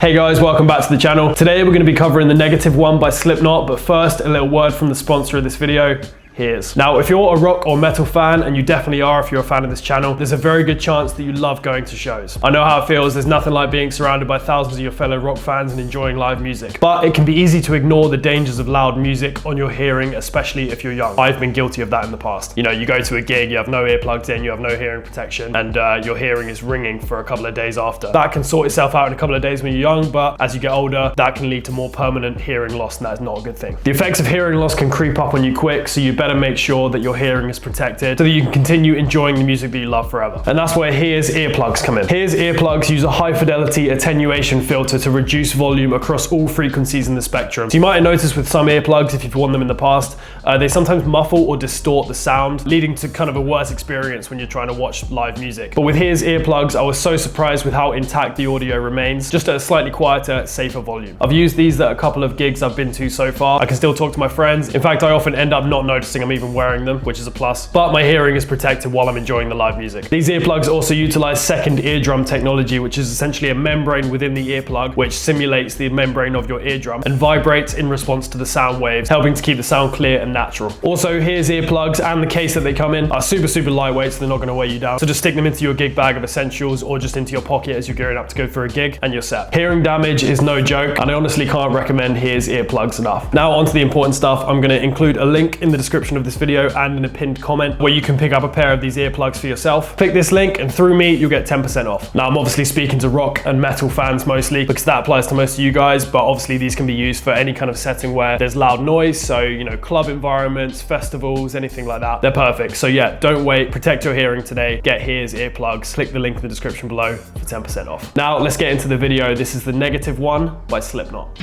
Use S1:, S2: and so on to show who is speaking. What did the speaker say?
S1: Hey guys, welcome back to the channel. Today we're going to be covering the Negative One by Slipknot, but first a little word from the sponsor of this video. Now, if you're a rock or metal fan, and you definitely are if you're a fan of this channel, there's a very good chance that you love going to shows. I know how it feels. There's nothing like being surrounded by thousands of your fellow rock fans and enjoying live music. But it can be easy to ignore the dangers of loud music on your hearing, especially if you're young. I've been guilty of that in the past. You know, you go to a gig, you have no earplugs in, you have no hearing protection, and your hearing is ringing for a couple of days after. That can sort itself out in a couple of days when you're young, but as you get older, that can lead to more permanent hearing loss, and that is not a good thing. The effects of hearing loss can creep up on you quick, so you better make sure that your hearing is protected so that you can continue enjoying the music that you love forever. And that's where Here's earplugs come in. Here's earplugs use a high fidelity attenuation filter to reduce volume across all frequencies in the spectrum. So you might have noticed with some earplugs, if you've worn them in the past, they sometimes muffle or distort the sound, leading to kind of a worse experience when you're trying to watch live music. But with Here's earplugs, I was so surprised with how intact the audio remains, just at a slightly quieter, safer volume. I've used these at a couple of gigs I've been to so far. I can still talk to my friends. In fact, I often end up not noticing I'm even wearing them, which is a plus, but my hearing is protected while I'm enjoying the live music. These earplugs also utilize second eardrum technology, which is essentially a membrane within the earplug which simulates the membrane of your eardrum and vibrates in response to the sound waves, helping to keep the sound clear and natural. Also, Here's earplugs and the case that they come in are super lightweight, so they're not going to weigh you down. So just stick them into your gig bag of essentials or just into your pocket as you're gearing up to go for a gig, and you're set. Hearing damage is no joke, and I honestly can't recommend Here's earplugs enough. Now onto the important stuff. I'm going to include a link in the description of this video and in a pinned comment where you can pick up a pair of these earplugs for yourself. Click this link and through me you'll get 10% off. Now I'm obviously speaking to rock and metal fans mostly because that applies to most of you guys, but obviously these can be used for any kind of setting where there's loud noise, so you know, club environments, festivals, anything like that. They're perfect. So yeah, don't wait, protect your hearing today. Get Here's earplugs. Click the link in the description below for 10% off. Now let's get into the video. This is the Negative One by Slipknot.